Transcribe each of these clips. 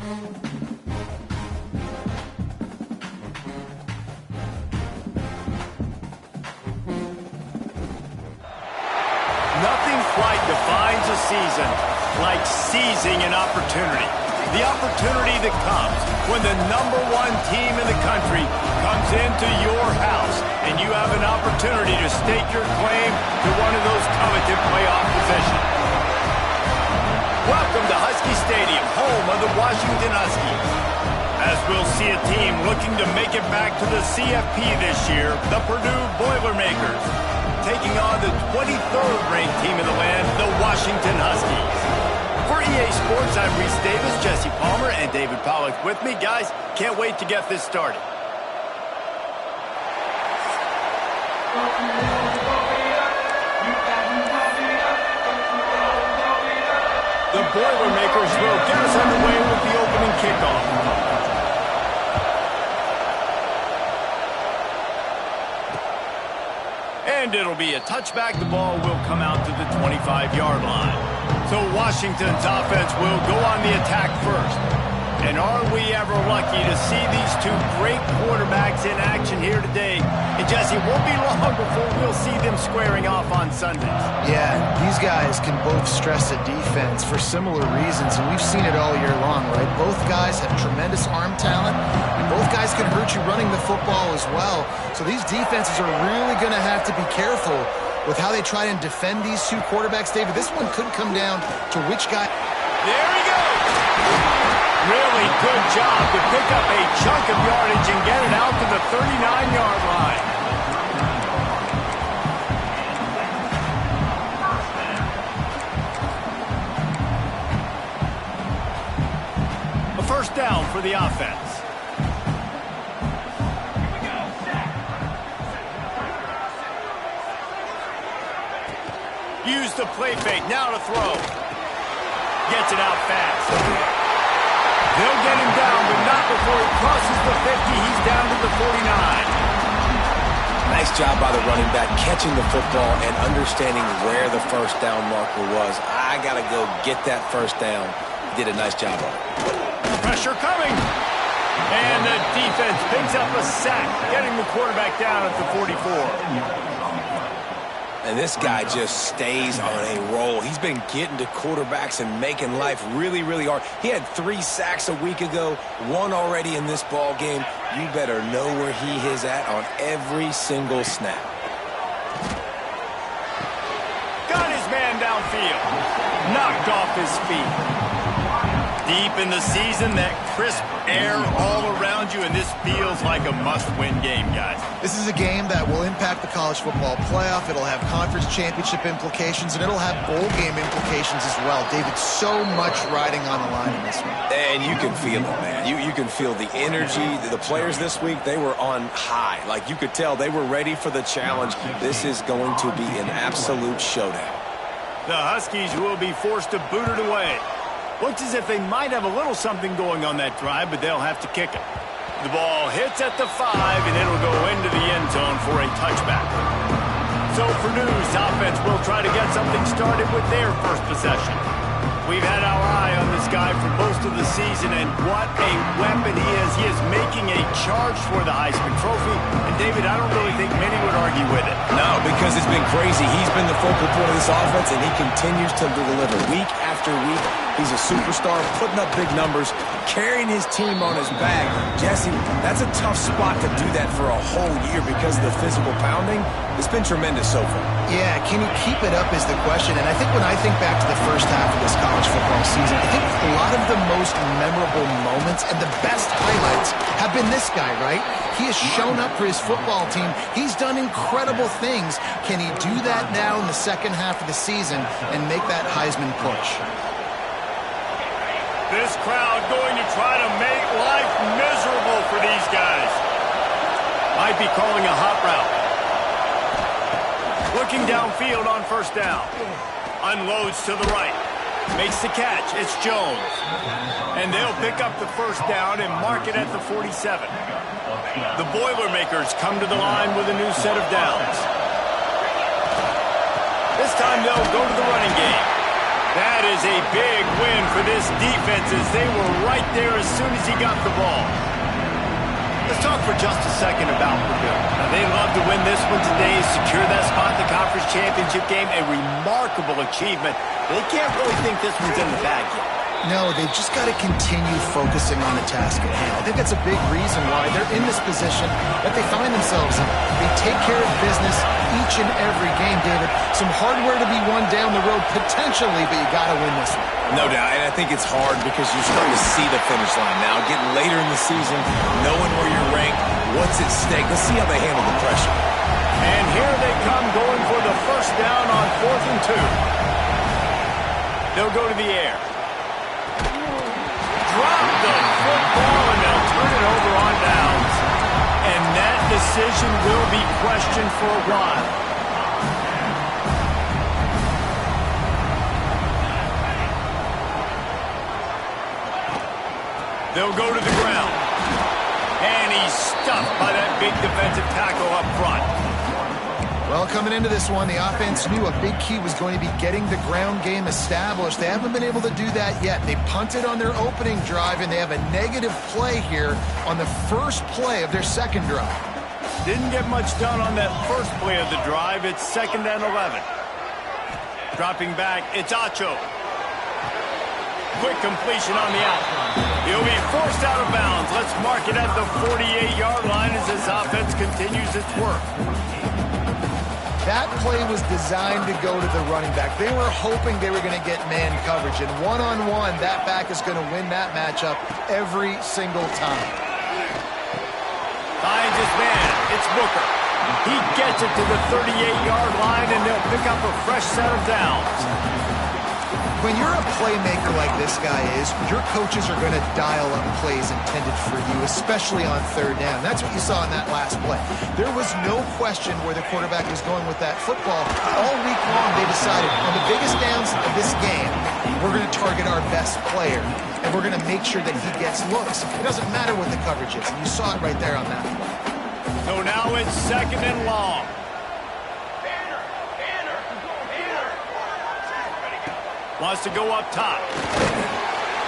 Nothing quite defines a season like seizing an opportunity. The opportunity that comes when the #1 team in the country comes into your house and you have an opportunity to stake your claim to one of those coveted playoff positions. Welcome to Husky Stadium, home of the Washington Huskies. As we'll see a team looking to make it back to the CFP this year, the Purdue Boilermakers, taking on the 23rd ranked team in the land, the Washington Huskies. For EA Sports, I'm Reese Davis, Jesse Palmer, and David Pollack with me. Guys, can't wait to get this started. The Boilermakers will get us underway with the opening kickoff. And it'll be a touchback. The ball will come out to the 25-yard line. So Washington's offense will go on the attack first. And are we ever lucky to see these two great quarterbacks in action here today? And Jesse, it won't be long before we'll see them squaring off on Sundays. Yeah, these guys can both stress a defense for similar reasons, and we've seen it all year long, right? Both guys have tremendous arm talent, and both guys can hurt you running the football as well. So these defenses are really going to have to be careful with how they try and defend these two quarterbacks. David, this one could come down to which guy. There he goes! Really good job to pick up a chunk of yardage and get it out to the 39-yard line. A first down for the offense. Use the play fake, now to throw. Gets it out fast. They'll get him down, but not before he crosses the 50. He's down to the 49. Nice job by the running back, catching the football and understanding where the first down marker was. I got to go get that first down. He did a nice job on it. Pressure coming. And the defense picks up a sack, getting the quarterback down at the 44. And this guy just stays on a roll. He's been getting to quarterbacks and making life really, really hard. He had 3 sacks a week ago, 1 already in this ball game. You better know where he is at on every single snap. Got his man downfield. Knocked off his feet. Deep in the season, that crisp air all around you, and this feels like a must-win game, guys. This is a game that will impact the college football playoff. It'll have conference championship implications, and it'll have bowl game implications as well. David, so much riding on the line in this one. And you can feel it, man. You can feel the energy. The players this week, they were on high. Like, you could tell they were ready for the challenge. This is going to be an absolute showdown. The Huskies will be forced to boot it away. Looks as if they might have a little something going on that drive, but they'll have to kick it. The ball hits at the 5, and it'll go into the end zone for a touchback. So Purdue's offense will try to get something started with their first possession. We've had our eye on this guy for most of the season, and what a weapon he is. He is making a charge for the Heisman Trophy. And, David, I don't really think many would argue with it. No, because it's been crazy. He's been the focal point of this offense, and he continues to deliver week after week. He's a superstar, putting up big numbers, carrying his team on his back. Jesse, that's a tough spot to do that for a whole year because of the physical pounding. It's been tremendous so far. Yeah, can he keep it up is the question. And I think when I think back to the first half of this college football season, I think a lot of the most memorable moments and the best highlights have been this guy, right? He has shown up for his football team. He's done incredible things. Can he do that now in the second half of the season and make that Heisman push? This crowd going to try to make life miserable for these guys. Might be calling a hot route. Looking downfield on first down. Unloads to the right. Makes the catch. It's Jones. And they'll pick up the first down and mark it at the 47. The Boilermakers come to the line with a new set of downs. This time they'll go to the running game. That is a big win for this defense as they were right there as soon as he got the ball. Let's talk for just a second about Purdue. Now, they love to win this one today, secure that spot in the conference championship game, a remarkable achievement. They can't really think this one's in the bag yet. No, they've just got to continue focusing on the task at hand. I think that's a big reason why they're in this position that they find themselves in. They take care of business each and every game, David. Some hardware to be won down the road, potentially, but you got to win this one. No doubt, and I think it's hard because you're starting to see the finish line now. Getting later in the season, knowing where you're ranked, what's at stake. Let's see how they handle the pressure. And here they come going for the first down on 4th and 2. They'll go to the air. Drop the football, and they'll turn it over on downs. And that decision will be questioned for a while. They'll go to the ground. And he's stuffed by that big defensive tackle up front. Well, coming into this one, the offense knew a big key was going to be getting the ground game established. They haven't been able to do that yet. They punted on their opening drive, and they have a negative play here on the first play of their second drive. Didn't get much done on that first play of the drive. It's 2nd and 11. Dropping back, it's Acho. Quick completion on the out. He'll be forced out of bounds. Let's mark it at the 48-yard line as this offense continues its work. That play was designed to go to the running back. They were hoping they were going to get man coverage, and one-on-one, that back is going to win that matchup every single time. Finds his man. It's Booker. He gets it to the 38-yard line, and they'll pick up a fresh set of downs. When you're a playmaker like this guy is, your coaches are going to dial up plays intended for you, especially on 3rd down. That's what you saw in that last play. There was no question where the quarterback was going with that football. All week long, they decided on the biggest downs of this game, we're going to target our best player, and we're going to make sure that he gets looks. It doesn't matter what the coverage is, and you saw it right there on that one. So now it's 2nd and long. Wants to go up top.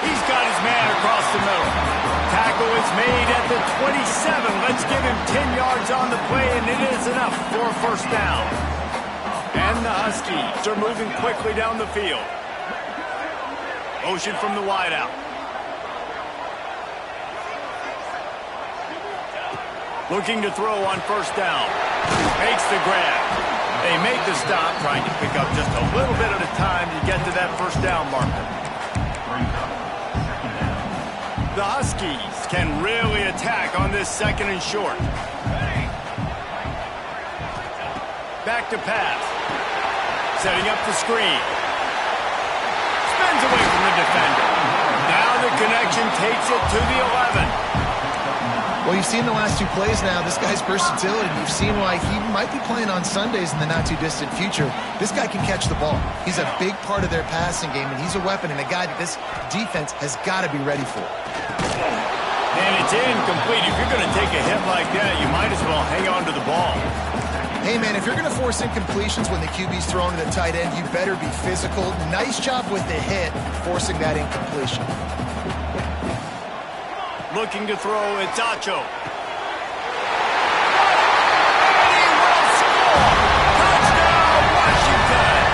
He's got his man across the middle. Tackle is made at the 27. Let's give him 10 yards on the play, and it is enough for a first down. And the Huskies are moving quickly down the field. Motion from the wideout. Looking to throw on first down. Makes the grab. They make the stop, trying to pick up just a little bit at a time to get to that first down marker. The Huskies can really attack on this 2nd and short. Back to pass. Setting up the screen. Spins away from the defender. Now the connection takes it to the 11. Well, you've seen the last 2 plays now. This guy's versatility. You've seen why he might be playing on Sundays in the not-too-distant future. This guy can catch the ball. He's a big part of their passing game, and he's a weapon and a guy that this defense has got to be ready for. And it's incomplete. If you're going to take a hit like that, you might as well hang on to the ball. Hey, man, if you're going to force incompletions when the QB's throwing to the tight end, you better be physical. Nice job with the hit, forcing that incompletion. Looking to throw, it's Acho. Touchdown, Washington!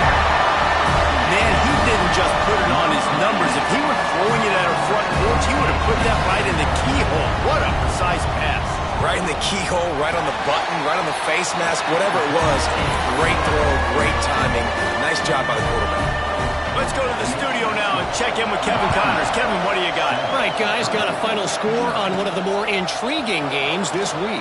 Man, he didn't just put it on his numbers. If he were throwing it at a front porch, he would have put that right in the keyhole. What a precise pass. Right in the keyhole, right on the button, right on the face mask, whatever it was. Great throw, great timing. Nice job by the quarterback. Let's go to the studio now and check in with Kevin Connors. Kevin, what do you got? All right, guys, got a final score on one of the more intriguing games this week.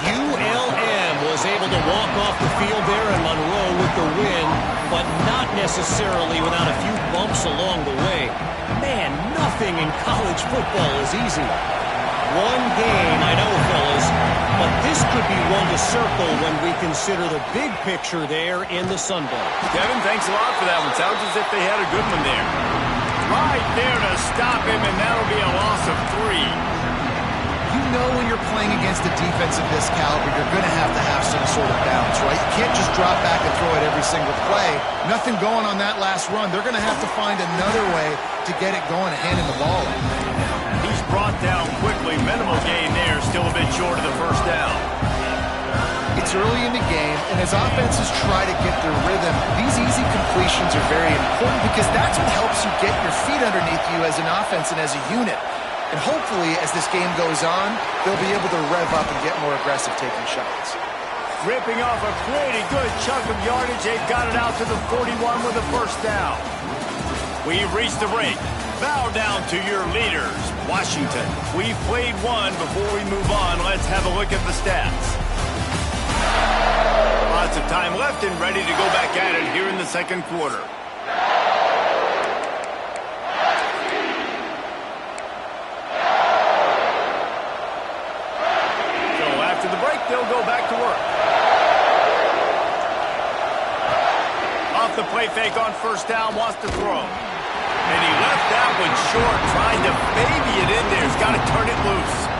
ULM was able to walk off the field there in Monroe with the win, but not necessarily without a few bumps along the way. Man, nothing in college football is easy. One game, I know, fellas, but this could be one to circle when we consider the big picture there in the Sun Bowl. Kevin, thanks a lot for that one. Sounds as if they had a good one there. Right there to stop him, and that'll be a loss of 3. You know when you're playing against a defense of this caliber, you're going to have some sort of balance, right? You can't just drop back and throw it every single play. Nothing going on that last run. They're going to have to find another way to get it going and handing the ball off. He's brought down quickly. Minimal gain there. Still a bit short of the first down. It's early in the game, and as offenses try to get their rhythm, these easy completions are very important because that's what helps you get your feet underneath you as an offense and as a unit. And hopefully, as this game goes on, they'll be able to rev up and get more aggressive taking shots. Ripping off a pretty good chunk of yardage. They've got it out to the 41 with a first down. We've reached the break. Bow down to your leaders, Washington. We've played one. Before we move on, let's have a look at the stats. Lots of time left and ready to go back at it here in the second quarter. So after the break, they'll go back to work. Off the play fake on first down, wants to throw. And he left that one short, trying to baby it in there. He's got to turn it loose.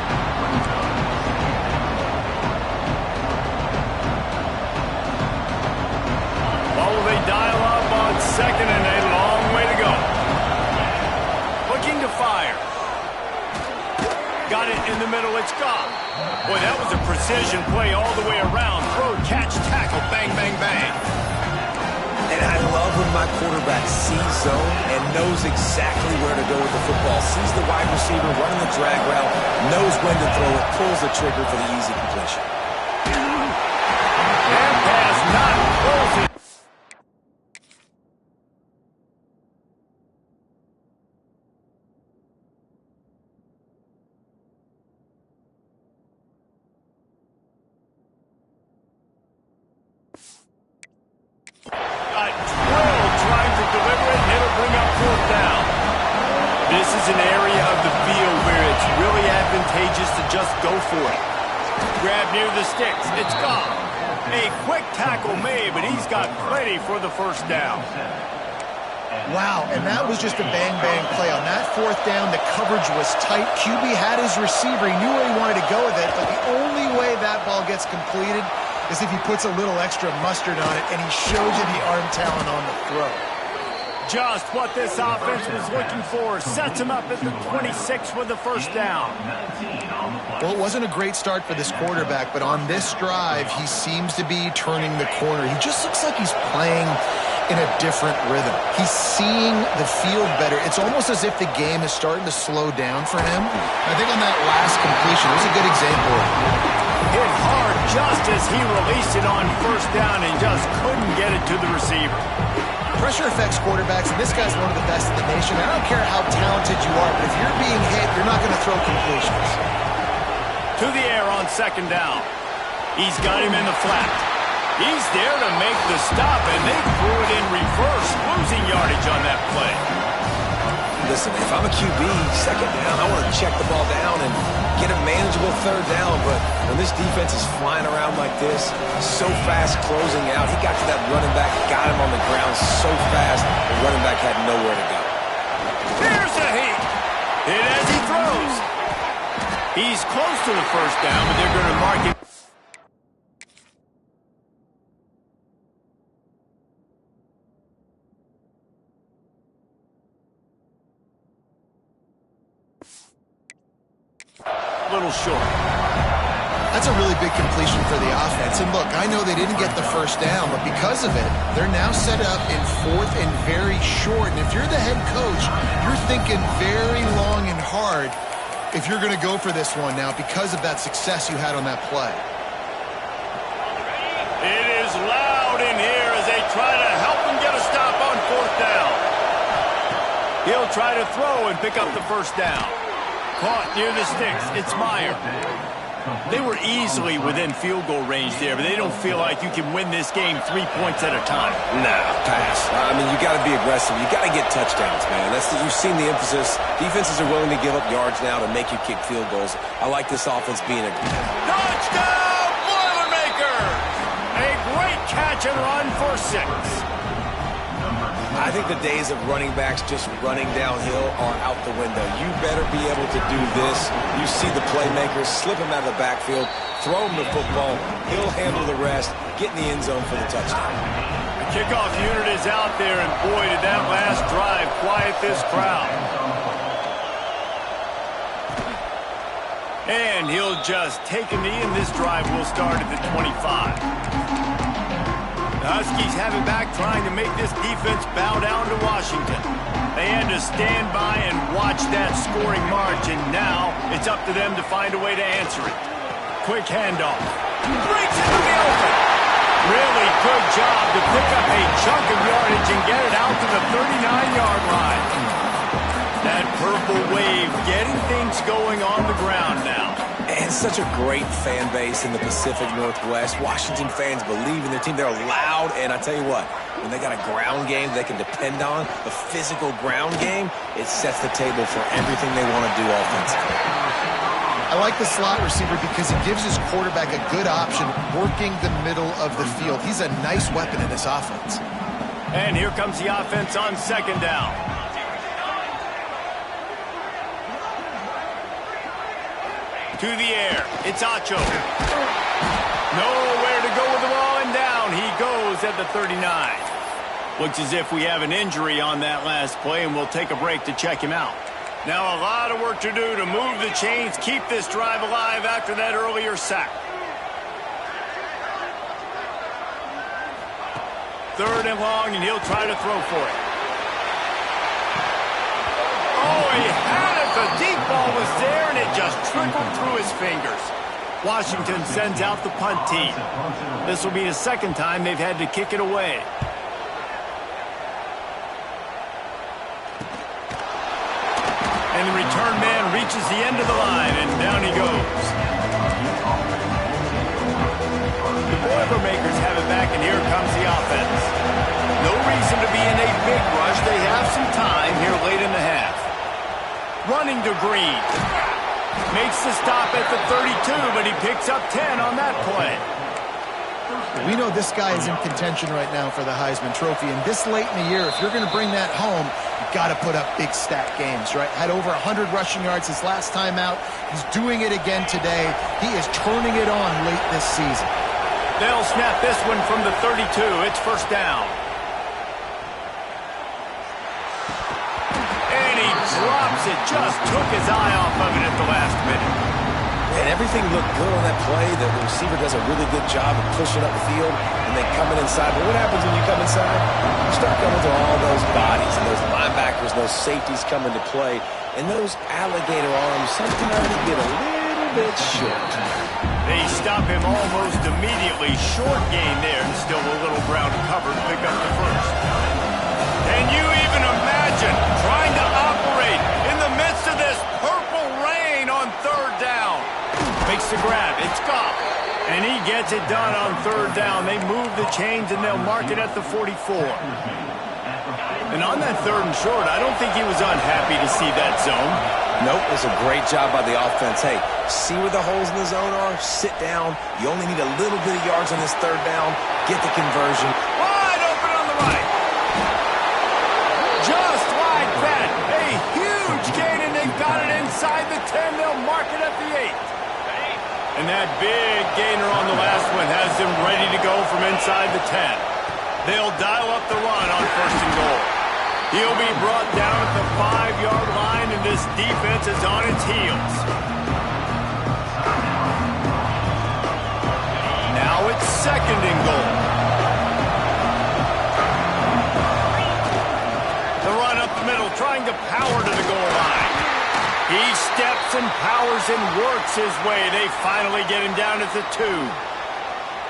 They dial up on second and a long way to go. Looking to fire. Got it in the middle. It's gone. Boy, that was a precision play all the way around. Throw, catch, tackle, bang, bang, bang. And I love when my quarterback sees zone and knows exactly where to go with the football. Sees the wide receiver running the drag route, knows when to throw it, pulls the trigger for the easy completion. And pass not closing. An area of the field where it's really advantageous to just go for it. Grab near the sticks. It's gone. A quick tackle made, but he's got plenty for the first down. Wow, and that was just a bang-bang play. On that fourth down, the coverage was tight. QB had his receiver. He knew where he wanted to go with it, but the only way that ball gets completed is if he puts a little extra mustard on it, and he shows you the arm talent on the throw. Just what this offense was looking for. Sets him up at the 26 with the first down. Well, it wasn't a great start for this quarterback, but on this drive, he seems to be turning the corner. He just looks like he's playing in a different rhythm. He's seeing the field better. It's almost as if the game is starting to slow down for him. I think on that last completion, it was a good example. Hit hard just as he released it on first down and just couldn't get it to the receiver. Pressure affects quarterbacks, and this guy's one of the best in the nation. I don't care how talented you are, but if you're being hit, you're not going to throw completions. To the air on second down. He's got him in the flat. He's there to make the stop, and they threw it in reverse, losing yardage on that play. Listen, if I'm a QB, second down, I want to check the ball down and get a manageable third down. But when this defense is flying around like this, so fast closing out, he got to that running back, got him on the ground so fast, the running back had nowhere to go. There's a hit. Hit as he throws. He's close to the first down, but they're going to mark it. Little short. That's a really big completion for the offense. And look, I know they didn't get the first down, but because of it, they're now set up in fourth and very short. And if you're the head coach, you're thinking very long and hard if you're going to go for this one now because of that success you had on that play. It is loud in here as they try to help him get a stop on fourth down. He'll try to throw and pick up the first down. Caught near the sticks. It's Meyer. They were easily within field goal range there, but they don't feel like you can win this game 3 points at a time. Nah, pass. I mean, you got to be aggressive. You got to get touchdowns, man. You've seen the emphasis. Defenses are willing to give up yards now to make you kick field goals. I like this offense being a touchdown, Boilermaker! A great catch and run for 6. I think the days of running backs just running downhill are out the window. You better be able to do this. You see the playmakers, slip him out of the backfield, throw him the football. He'll handle the rest, get in the end zone for the touchdown. The kickoff unit is out there, and boy, did that last drive quiet this crowd. And he'll just take a knee, and this drive will start at the 25. The Huskies have it back, trying to make this defense bow down to Washington. They had to stand by and watch that scoring march, and now it's up to them to find a way to answer it. Quick handoff. Breaks into the open. Really good job to pick up a chunk of yardage and get it out to the 39-yard line. That purple wave getting things going on the ground now. And such a great fan base in the Pacific Northwest. Washington fans believe in their team. They're loud, and I tell you what, when they got a ground game they can depend on, a physical ground game, it sets the table for everything they want to do offensively. I like the slot receiver because he gives his quarterback a good option working the middle of the field. He's a nice weapon in this offense. And here comes the offense on second down. To the air. It's Acho. Nowhere to go with the ball, and down he goes at the 39. Looks as if we have an injury on that last play, and we'll take a break to check him out. Now a lot of work to do to move the chains, keep this drive alive after that earlier sack. Third and long, and he'll try to throw for it. Oh, he had it. The deep ball was there, and it just trickled through his fingers. Washington sends out the punt team. This will be the second time they've had to kick it away. And the return man reaches the end of the line, and down he goes. The Boilermakers have it back, and here comes the offense. No reason to be in a big rush. They have some time here late in the half. Running to Green. Makes the stop at the 32, but he picks up 10 on that play. We know this guy is in contention right now for the Heisman Trophy, and this late in the year, if you're going to bring that home, you've got to put up big stat games, right? Had over 100 rushing yards his last time out. He's doing it again today. He is turning it on late this season. They'll snap this one from the 32. It's first down. And he drops it. Just took his eye off of it at the last minute. And everything looked good on that play. The receiver does a really good job of pushing up the field and then coming inside. But what happens when you come inside? You start coming to all those bodies and those linebackers, those safeties come into play. And those alligator arms sometimes get a little bit short. They stop him almost immediately. Short gain there, and still a little ground covered. Pick up the first. Can you even imagine trying to operate in the midst of this purple rain on third down? Makes the grab. It's Goff. And he gets it done on third down. They move the chains, and they'll mark it at the 44. And on that third and short, I don't think he was unhappy to see that zone. Nope, it's a great job by the offense. Hey, see where the holes in the zone are? Sit down. You only need a little bit of yards on this third down. Get the conversion. Wide open on the right. Just like that. A huge gain, and they got it inside the 10. They'll mark it at the 8. And that big gainer on the last one has them ready to go from inside the 10. They'll dial up the run on first and goal. He'll be brought down at the 5-yard line, and this defense is on its heels. Now it's second and goal. The run up the middle, trying to power to the goal line. He steps and powers and works his way. They finally get him down at the 2.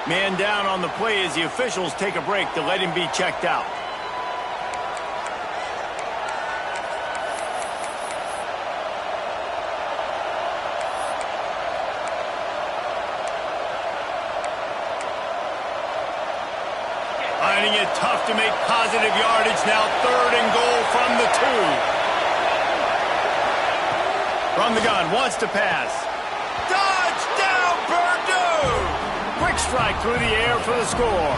Man down on the play as the officials take a break to let him be checked out. Finding it tough to make positive yardage now. Third and goal from the 2. From the gun, wants to pass. Touchdown, Purdue! Quick strike through the air for the score.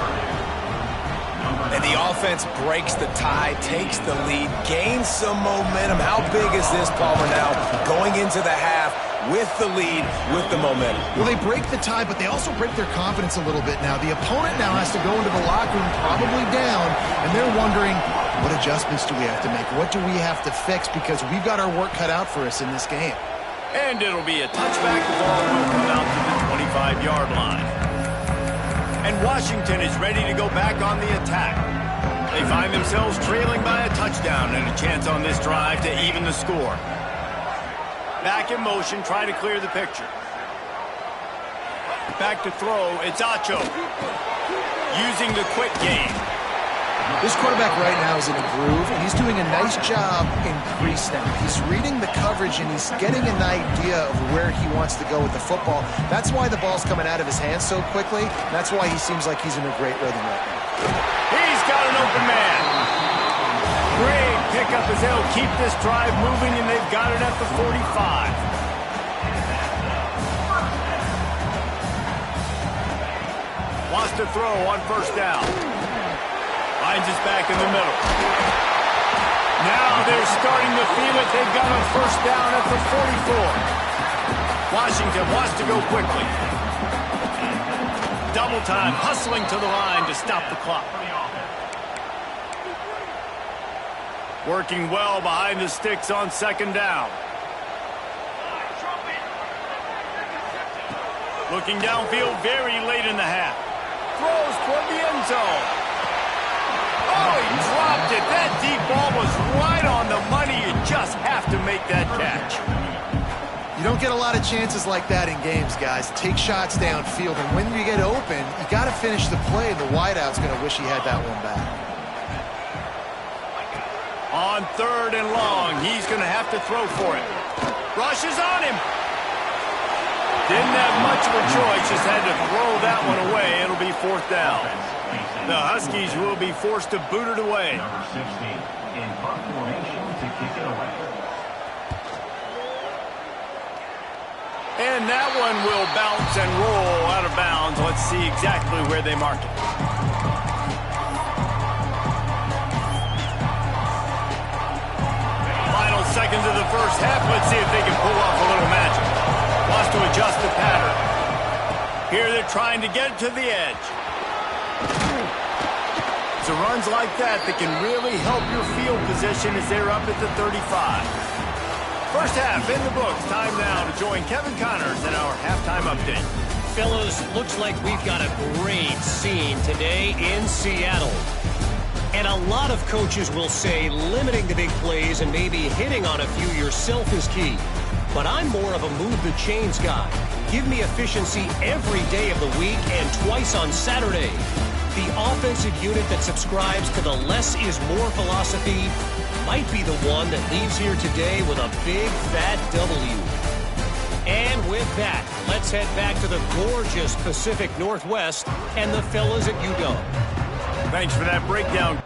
And the offense breaks the tie, takes the lead, gains some momentum. How big is this, Palmer, now going into the half with the lead, with the momentum? Well, they break the tie, but they also break their confidence a little bit now. The opponent now has to go into the locker room probably down, and they're wondering, what adjustments do we have to make? What do we have to fix? Because we've got our work cut out for us in this game. And it'll be a touchback. The ball will come out to the 25-yard line. And Washington is ready to go back on the attack. They find themselves trailing by a touchdown and a chance on this drive to even the score. Back in motion, try to clear the picture. Back to throw, it's Acho. Using the quick game. This quarterback right now is in a groove, and he's doing a nice job in pre-snap. He's reading the coverage, and he's getting an idea of where he wants to go with the football. That's why the ball's coming out of his hands so quickly. That's why he seems like he's in a great rhythm right now. He's got an open man. Great pickup as they'll keep this drive moving, and they've got it at the 45. Wants to throw on first down. Finds his back in the middle. Now they're starting to feel it. They've got a first down at the 44. Washington wants to go quickly. Double time, hustling to the line to stop the clock. Working well behind the sticks on second down. Looking downfield very late in the half. Throws toward the end zone. Oh, he dropped it. That deep ball was right on the money. You just have to make that catch. You don't get a lot of chances like that in games, guys. Take shots downfield, and when you get open, you got to finish the play. The wideout's going to wish he had that one back. On third and long, he's going to have to throw for it. Rushes on him. Didn't have much of a choice, just had to throw that one away. It'll be fourth down. The Huskies will be forced to boot it away. Number 60 in punt formation to kick it away. And that one will bounce and roll out of bounds. Let's see exactly where they mark it. Final seconds of the first half. Let's see if they can pull off a little magic. Wants to adjust the pattern. Here they're trying to get it to the edge. It's runs like that can really help your field position as they're up at the 35. First half in the books. Time now to join Kevin Connors in our halftime update. Fellas, looks like we've got a great scene today in Seattle. And a lot of coaches will say limiting the big plays and maybe hitting on a few yourself is key. But I'm more of a move the chains guy. Give me efficiency every day of the week and twice on Saturday. The offensive unit that subscribes to the less is more philosophy might be the one that leaves here today with a big fat W. And with that, let's head back to the gorgeous Pacific Northwest and the fellas at UW. Thanks for that breakdown.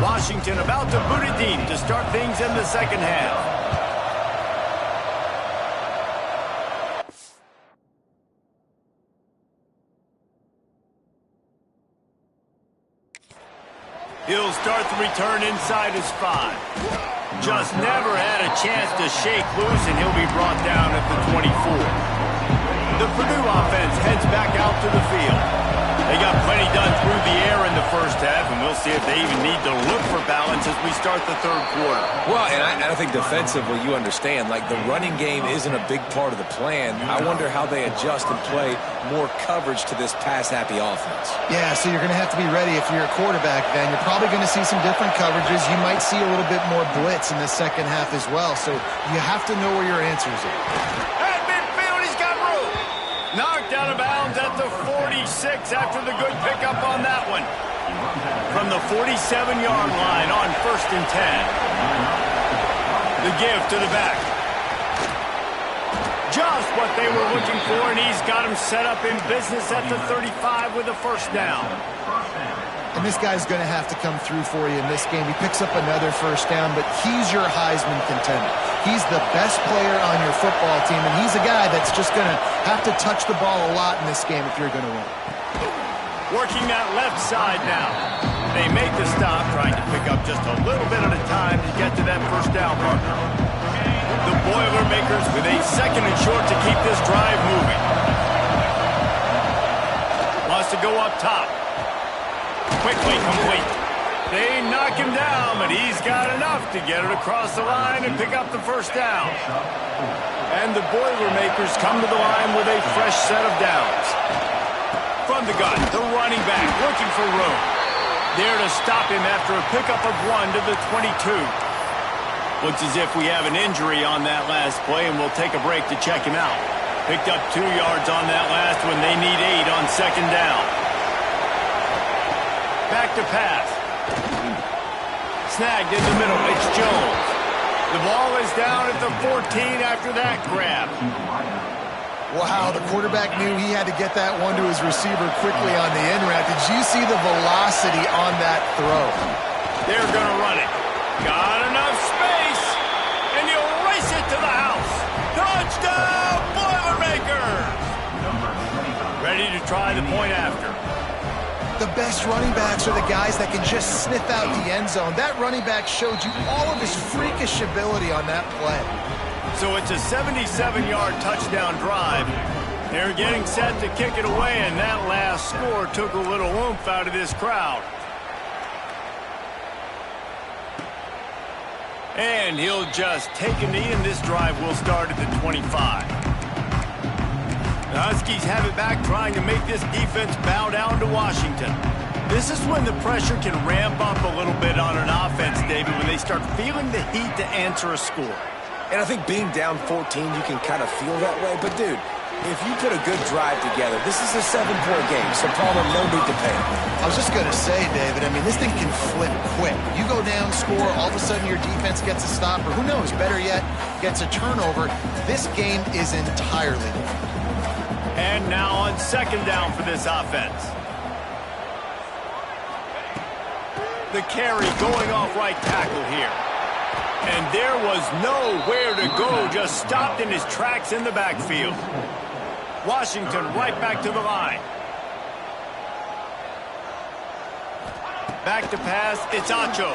Washington about to boot it deep to start things in the second half. He'll start the return inside his 5. Just never had a chance to shake loose, and he'll be brought down at the 24. The Purdue offense heads back out to the field. They got plenty done through the air in the first half, and we'll see if they even need to look for balance as we start the third quarter. Well, and I think defensively, you understand, like the running game isn't a big part of the plan. I wonder how they adjust and play more coverage to this pass-happy offense. Yeah, so you're going to have to be ready if you're a quarterback then. You're probably going to see some different coverages. You might see a little bit more blitz in the second half as well, so you have to know where your answers are. At midfield, he's got room. Knocked out of bounds at the 46 after the good pickup on that one. From the 47-yard line on 1st and 10. The give to the back. Just what they were looking for, and he's got him set up in business at the 35 with a first down. And this guy's going to have to come through for you in this game. He picks up another first down, but he's your Heisman contender. He's the best player on your football team, and he's a guy that's just going to have to touch the ball a lot in this game if you're going to win. Working that left side now. They make the stop, trying to pick up just a little bit at a time to get to that first down marker. The Boilermakers with a 2nd and short to keep this drive moving. Wants to go up top. Quickly complete. They knock him down, but he's got enough to get it across the line and pick up the first down. And the Boilermakers come to the line with a fresh set of downs. From the gun, the running back looking for room. There to stop him after a pickup of 1 to the 22. Looks as if we have an injury on that last play, and we'll take a break to check him out. Picked up 2 yards on that last one. They need 8 on 2nd down. Back to pass. Snagged in the middle. It's Jones. The ball is down at the 14 after that grab. Wow, the quarterback knew he had to get that one to his receiver quickly on the in route. Did you see the velocity on that throw? They're going to run it. Got enough space, and he'll race it to the house. Touchdown, Boilermakers! Ready to try the point after. The best running backs are the guys that can just sniff out the end zone. That running back showed you all of his freakish ability on that play. So it's a 77-yard touchdown drive. They're getting set to kick it away, and that last score took a little oomph out of this crowd. And he'll just take a knee, and this drive will start at the 25. The Huskies have it back, trying to make this defense bow down to Washington. This is when the pressure can ramp up a little bit on an offense, David, when they start feeling the heat to answer a score. And I think being down 14, you can kind of feel that way. But, dude, if you put a good drive together, this is a 7-point game, so Palmer, no need to panic. I was just going to say, David, I mean, this thing can flip quick. You go down, score, all of a sudden your defense gets a stop, or who knows, better yet, gets a turnover. This game is entirely different. And now on 2nd down for this offense. The carry going off right tackle here. And there was nowhere to go, just stopped in his tracks in the backfield. Washington right back to the line. Back to pass, it's Acho.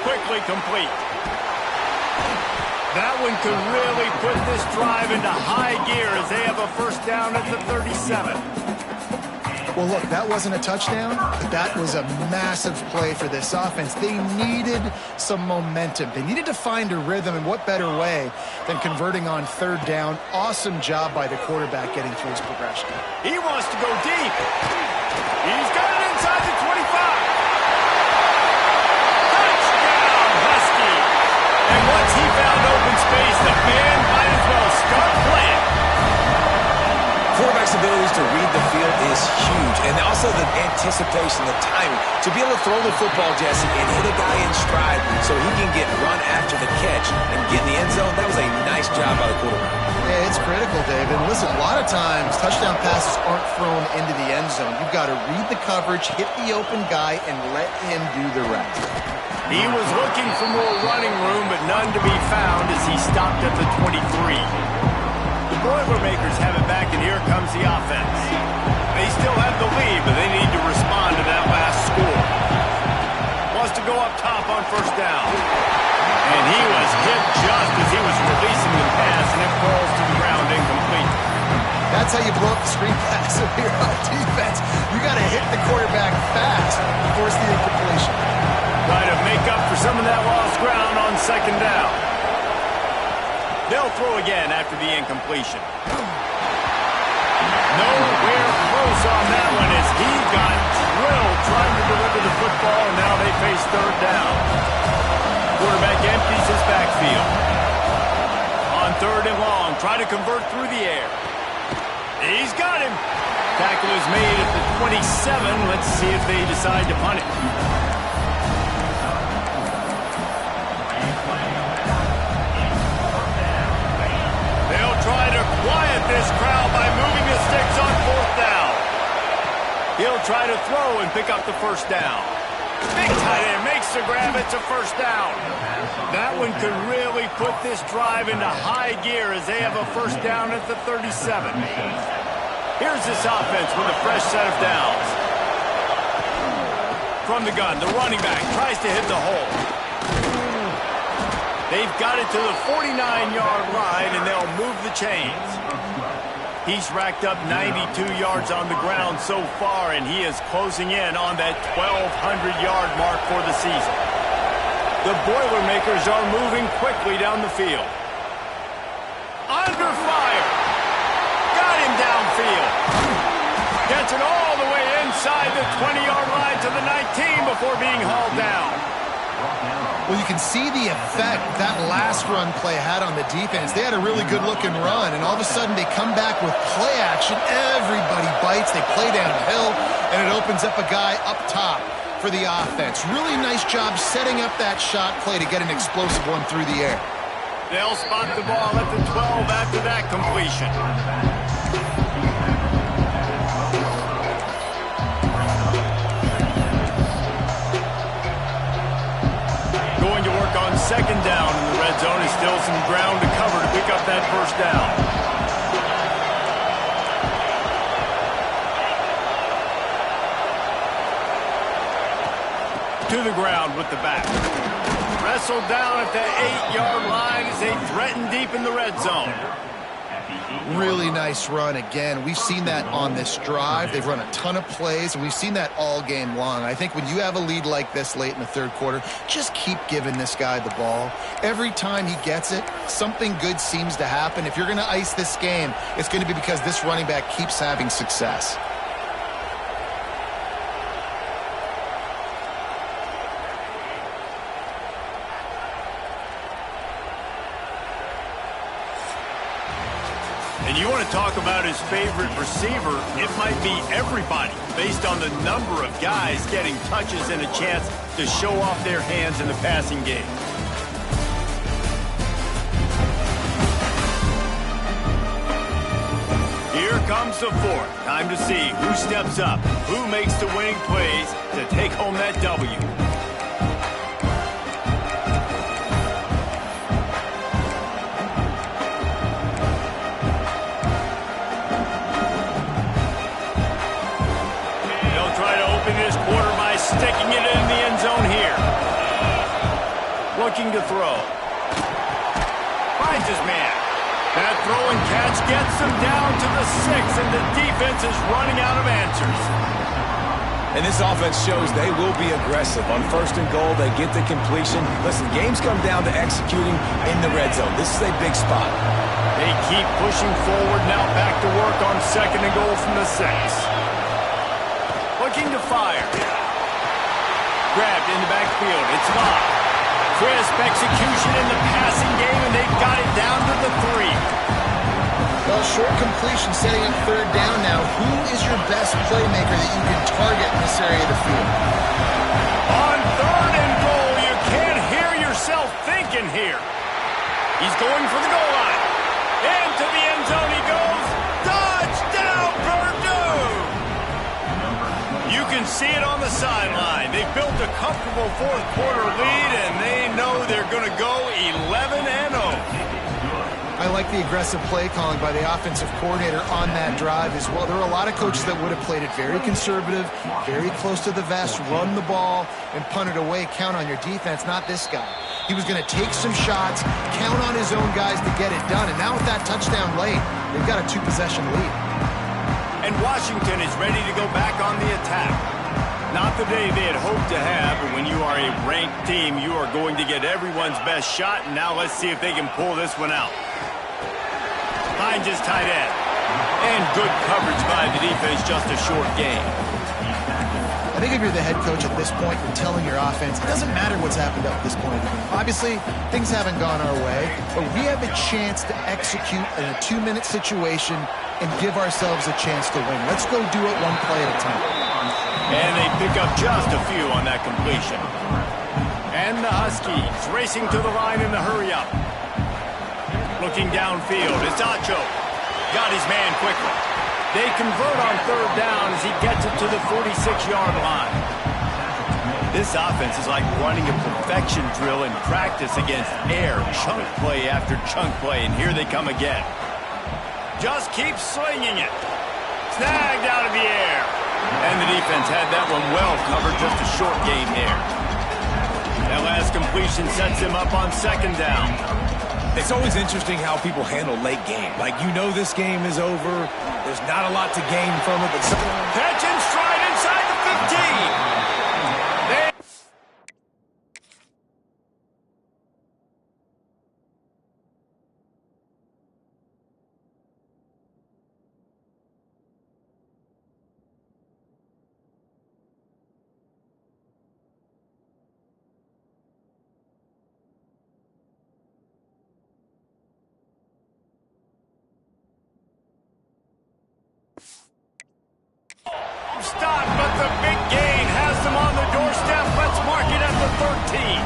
Quickly complete. That one could really put this drive into high gear as they have a first down at the 37. Well, look, that wasn't a touchdown, but that was a massive play for this offense. They needed some momentum. They needed to find a rhythm, and what better way than converting on 3rd down. Awesome job by the quarterback getting through his progression. He wants to go deep. He's got it inside the 25. Touchdown, Husky. And once he found open space, the band might as well start playing. Quarterback's abilities to read the field is huge, and also also the anticipation, the timing. To be able to throw the football, Jesse, and hit a guy in stride so he can get run after the catch and get in the end zone, that was a nice job by the quarterback. Yeah, it's critical, Dave. And listen, a lot of times touchdown passes aren't thrown into the end zone. You've got to read the coverage, hit the open guy, and let him do the rest. He was looking for more running room, but none to be found as he stopped at the 23. The Boilermakers have it back, and here comes the offense. They still have the lead, but they need to respond to that last score. Wants to go up top on first down. And he was hit just as he was releasing the pass, and it falls to the ground incomplete. That's how you blow up the screen pass if you're on defense. You got to hit the quarterback fast to force the incompletion. Try to make up for some of that lost ground on second down. They'll throw again after the incompletion. Nowhere close on that one as he got drilled trying to deliver the football, and now they face third down. Quarterback empties his backfield. On third and long, try to convert through the air. He's got him. Tackle is made at the 27. Let's see if they decide to punt it. They'll try to quiet this crowd by moving the sticks on fourth down. He'll try to throw and pick up the first down. Big tight end makes the grab. It's a first down. That one could really put this drive into high gear as they have a first down at the 37. Here's this offense with a fresh set of downs. From the gun, the running back tries to hit the hole. They've got it to the 49-yard line, and they'll move the chains. He's racked up 92 yards on the ground so far, and he is closing in on that 1,200-yard mark for the season. The Boilermakers are moving quickly down the field. Under fire. Got him downfield. Gets it all the way inside the 20-yard line to the 19 before being hauled down. Well, you can see the effect that last run play had on the defense. They had a really good-looking run, and all of a sudden they come back with play action. Everybody bites. They play downhill, and it opens up a guy up top for the offense. Really nice job setting up that shot play to get an explosive one through the air. They'll spot the ball at the 12 after that completion. Going to work on second down in the red zone. Is still some ground to cover to pick up that first down. To the ground with the back. Wrestled down at the 8-yard line as they threaten deep in the red zone. Really nice run again. We've seen that on this drive. They've run a ton of plays, and we've seen that all game long. I think when you have a lead like this late in the third quarter, just keep giving this guy the ball. Every time he gets it, something good seems to happen. If you're going to ice this game, it's going to be because this running back keeps having success. And you want to talk about his favorite receiver, it might be everybody, based on the number of guys getting touches and a chance to show off their hands in the passing game. Here comes the fourth. Time to see who steps up, who makes the winning plays to take home that W. Sticking it in the end zone here. Looking to throw. Finds his man. That throw and catch gets him down to the 6, and the defense is running out of answers. And this offense shows they will be aggressive. On first and goal, they get the completion. Listen, games come down to executing in the red zone. This is a big spot. They keep pushing forward, now back to work on second and goal from the 6. Looking to fire. Grabbed in the backfield. It's locked. Crisp execution in the passing game, and they've got it down to the 3. Well, short completion setting up third down now. Who is your best playmaker that you can target in this area of the field? On third and goal, you can't hear yourself thinking here. He's going for the goal line. Into the end zone he goes. Touchdown, Purdue! You can see it on the sideline. They've built a comfortable fourth quarter lead, and they know they're going to go 11-0. I like the aggressive play calling by the offensive coordinator on that drive as well. There are a lot of coaches that would have played it very conservative, very close to the vest, run the ball, and punt it away. Count on your defense, not this guy. He was going to take some shots, count on his own guys to get it done. And now with that touchdown late, they've got a two-possession lead. And Washington is ready to go back on the attack. Not the day they had hoped to have, but when you are a ranked team, you are going to get everyone's best shot. And now let's see if they can pull this one out. Behind his tight end. And good coverage by the defense, just a short game. I think if you're the head coach at this point, you're telling your offense, it doesn't matter what's happened up to this point. Obviously, things haven't gone our way, but we have a chance to execute in a 2-minute situation and give ourselves a chance to win. Let's go do it one play at a time. And they pick up just a few on that completion. And the Huskies racing to the line in the hurry-up. Looking downfield, it's Acho. Got his man quickly. They convert on third down as he gets it to the 46-yard line. This offense is like running a perfection drill in practice against air, chunk play after chunk play, and here they come again. Just keep slinging it. Snagged out of the air. And the defense had that one well covered, just a short gain here. That last completion sets him up on second down. It's always interesting how people handle late game. Like, you know this game is over. There's not a lot to gain from it. But catch and stride inside the 15. Stop, but the big gain has them on the doorstep. Let's mark it at the 13.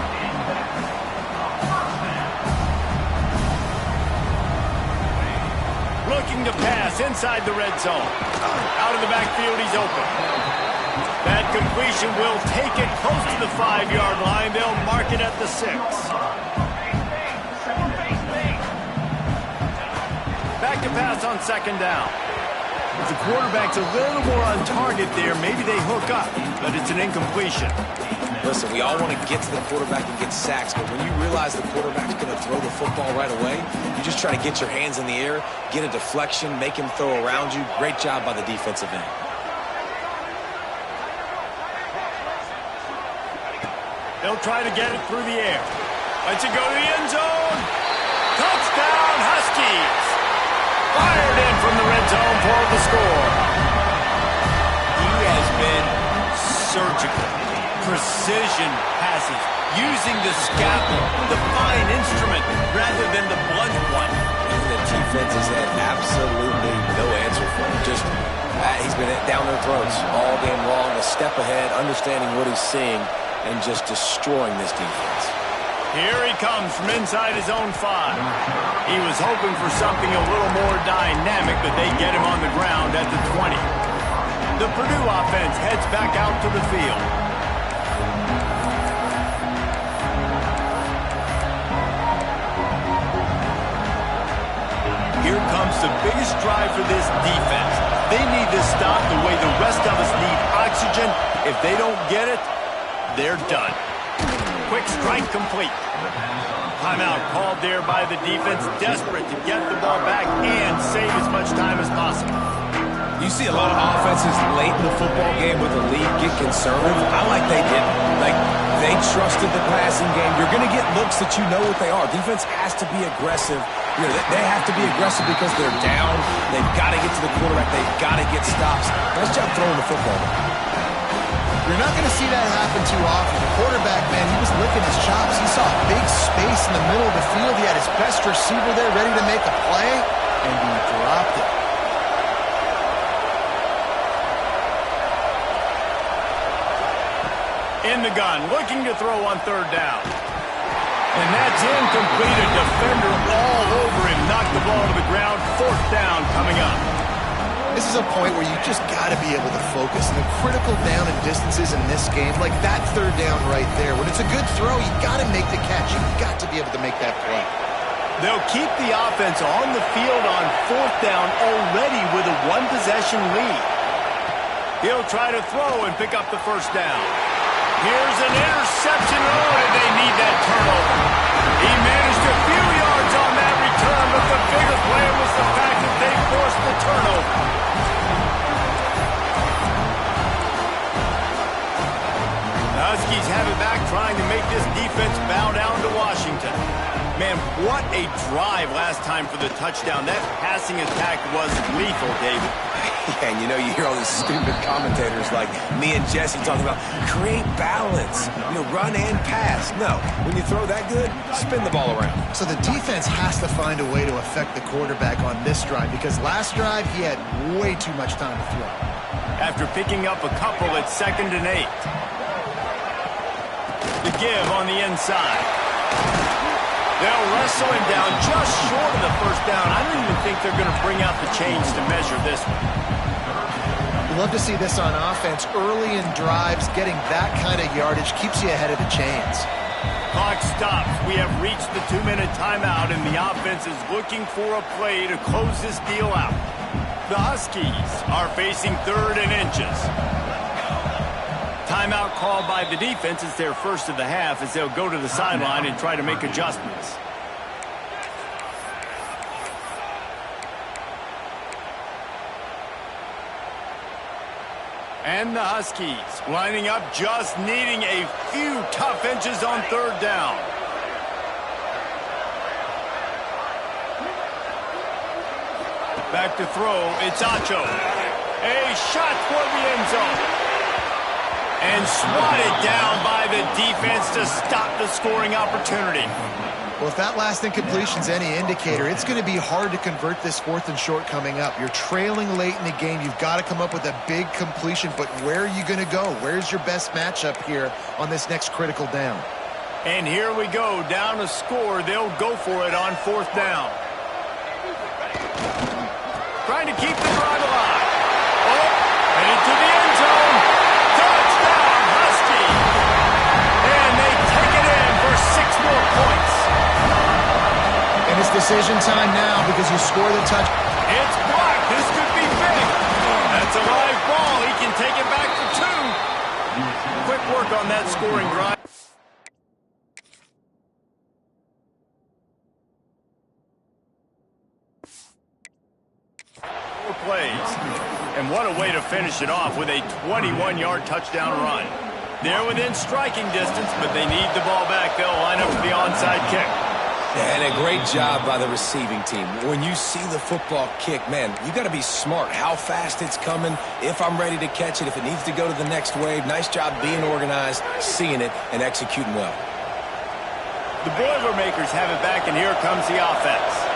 Looking to pass inside the red zone. Out of the backfield, he's open. That completion will take it close to the 5-yard line. They'll mark it at the 6. Back to pass on second down. If the quarterback's a little more on target there, maybe they hook up, but it's an incompletion. Listen, we all want to get to the quarterback and get sacks, but when you realize the quarterback's going to throw the football right away, you just try to get your hands in the air, get a deflection, make him throw around you. Great job by the defensive end. They'll try to get it through the air. Lets it go to the end zone. Touchdown, Huskies! Fired in from the red zone for the score. He has been surgical. Precision passes. Using the scalpel, the fine instrument, rather than the blunt one. And the defense has had absolutely no answer for him. Just, he's been down their throats all game long. A step ahead, understanding what he's seeing, and just destroying this defense. Here he comes from inside his own 5. He was hoping for something a little more dynamic, but they get him on the ground at the 20. The Purdue offense heads back out to the field. Here comes the biggest drive for this defense. They need this stop the way the rest of us need oxygen. If they don't get it, they're done. Quick strike complete. Timeout called there by the defense, desperate to get the ball back and save as much time as possible. You see a lot of offenses late in the football game with the lead get conservative. I like they didn't. Like, they trusted the passing game. You're going to get looks that you know what they are. Defense has to be aggressive. You know, they have to be aggressive because they're down. They've got to get to the quarterback. They've got to get stops. Nice job throwing the football. You're not going to see that happen too often. The quarterback, man, he was licking his chops. He saw a big space in the middle of the field. He had his best receiver there ready to make a play. and he dropped it. In the gun, looking to throw on third down. And that's incomplete. A defender all over him. Knocked the ball to the ground. Fourth down coming up. This is a point where you just got to be able to focus. And the critical down and distances in this game, like that third down right there, when it's a good throw, you got to make the catch. You've got to be able to make that play. They'll keep the offense on the field on fourth down already with a one-possession lead. He'll try to throw and pick up the first down. Here's an interception. Oh, and they need that turnover. He managed a few yards on that return, but the bigger play was the fact that they forced the turnover. The Huskies have it back, trying to make this defense bow down to Washington. Man, what a drive last time for the touchdown. That passing attack was lethal, David. Yeah, and you hear all these stupid commentators like me and Jesse talking about create balance, run and pass. No, when you throw that good, spin the ball around. So the defense has to find a way to affect the quarterback on this drive, because last drive he had way too much time to throw. After picking up a couple at 2nd and 8. The give on the inside. They'll wrestle him down just short of the first down. I don't even think they're going to bring out the chains to measure this one. Love to see this on offense. Early in drives, getting that kind of yardage keeps you ahead of the chains. Clock stops. We have reached the 2-minute timeout, and the offense is looking for a play to close this deal out. The Huskies are facing 3rd and inches. Timeout called by the defense. It's their first of the half as they'll go to the sideline and try to make adjustments. And the Huskies lining up, just needing a few tough inches on third down. Back to throw, it's Acho. A shot toward the end zone. And swatted down by the defense to stop the scoring opportunity. Well, if that last incompletion's any indicator, it's going to be hard to convert this 4th and short coming up. You're trailing late in the game. You've got to come up with a big completion, but where are you going to go? Where's your best matchup here on this next critical down? And here we go, down a score. They'll go for it on 4th down. Trying to keep the drive alive. Oh, and into the end zone. Touchdown, Husky. And they take it in for 6 more points. And it's decision time now because you score the touch. It's blocked. This could be big. That's a live ball. He can take it back for 2. Quick work on that scoring drive. Plays. And what a way to finish it off with a 21-yard touchdown run. They're within striking distance, but they need the ball back. They'll line up for the onside kick. And a great job by the receiving team. When you see the football kick, man, you got to be smart how fast it's coming, if I'm ready to catch it, if it needs to go to the next wave. Nice job being organized, seeing it, and executing well. The Boilermakers have it back, and here comes the offense.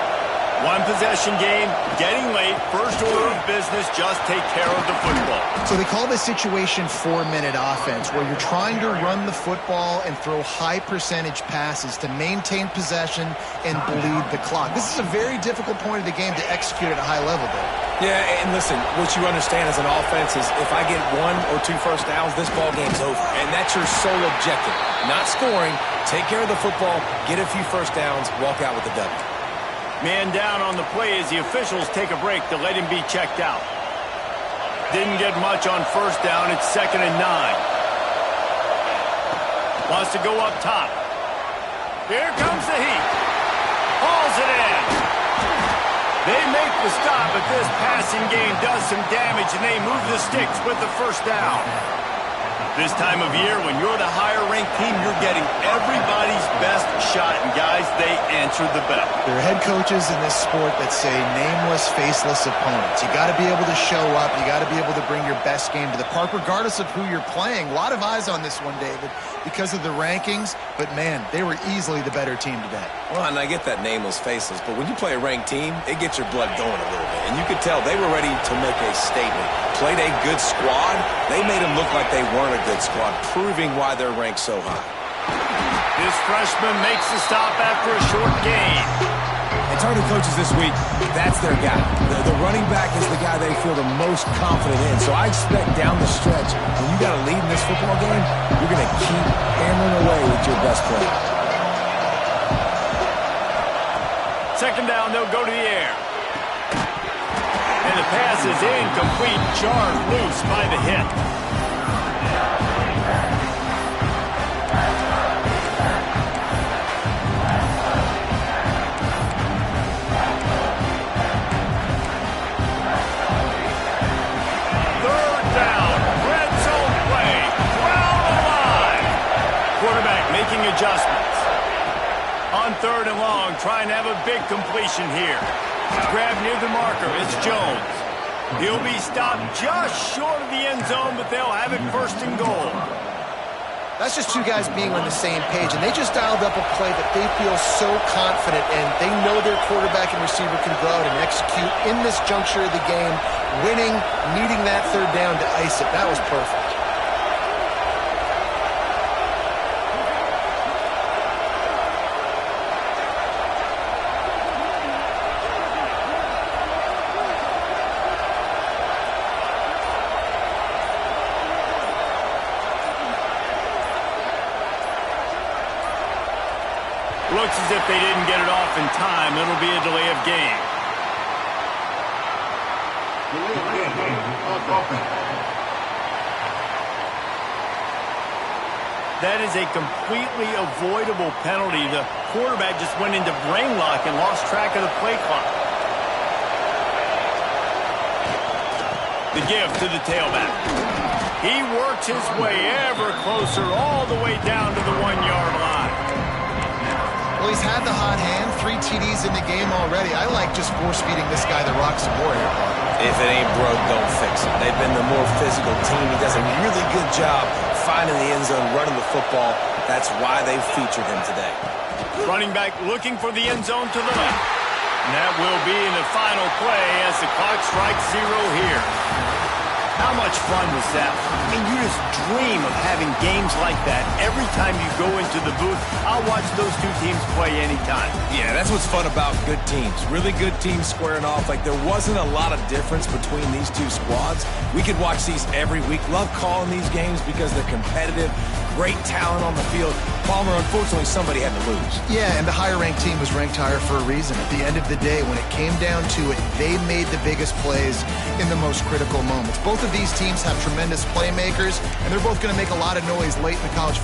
One possession game, getting late, first order of business, just take care of the football. So they call this situation 4-minute offense, where you're trying to run the football and throw high percentage passes to maintain possession and bleed the clock. This is a very difficult point of the game to execute at a high level, though. Yeah, and listen, what you understand as an offense is if I get 1 or 2 first downs, this ball game's over. And that's your sole objective. Not scoring, take care of the football, get a few first downs, walk out with the W. Man down on the play as the officials take a break to let him be checked out. Didn't get much on first down. It's 2nd and 9. Wants to go up top. Here comes the heat. Hauls it in. They make the stop, but this passing game does some damage, and they move the sticks with the first down. This time of year, when you're the higher-ranked team, you're getting everybody's best shot, and guys, they answer the bell. There are head coaches in this sport that say nameless, faceless opponents. You got to be able to show up. You got to be able to bring your best game to the park, regardless of who you're playing. A lot of eyes on this one, David, because of the rankings, but man, they were easily the better team today. Well, and I get that nameless, faceless, but when you play a ranked team, it gets your blood going a little bit. And you could tell they were ready to make a statement. Played a good squad. They made them look like they weren't a good squad, proving why they're ranked so high. This freshman makes the stop after a short gain. And target coaches this week, that's their guy. The running back is the guy they feel the most confident in. So I expect down the stretch, when you got a lead in this football game, you're going to keep hammering away with your best player. Second down, they'll go to the air. And the pass is incomplete, jarred loose by the hit. Third down, red zone play, ground alive. Quarterback making adjustments. On third and long, trying to have a big completion here. Grab near the marker, it's Jones. He'll be stopped just short of the end zone, but they'll have it first and goal. That's just two guys being on the same page, and they just dialed up a play that they feel so confident in. They know their quarterback and receiver can go out and execute in this juncture of the game, winning, needing that third down to ice it. That was perfect. Looks as if they didn't get it off in time. It'll be a delay of game. That is a completely avoidable penalty. The quarterback just went into brain lock and lost track of the play clock. The give to the tailback. He works his way ever closer all the way down to the 1-yard line. Well, he's had the hot hand, 3 TDs in the game already. I like just force-feeding this guy the rock some more here. If it ain't broke, don't fix it. They've been the more physical team. He does a really good job finding the end zone, running the football. That's why they featured him today. Running back looking for the end zone to the left. And that will be in the final play as the clock strikes 0 here. How much fun was that? I mean, you just dream of having games like that every time you go into the booth. I'll watch those two teams play anytime. Yeah, that's what's fun about good teams. Really good teams squaring off. Like, there wasn't a lot of difference between these two squads. We could watch these every week. Love calling these games because they're competitive. Great talent on the field. Palmer, unfortunately, somebody had to lose. Yeah, and the higher-ranked team was ranked higher for a reason. At the end of the day, when it came down to it, they made the biggest plays in the most critical moments. Both of these teams have tremendous playmakers, and they're both going to make a lot of noise late in the college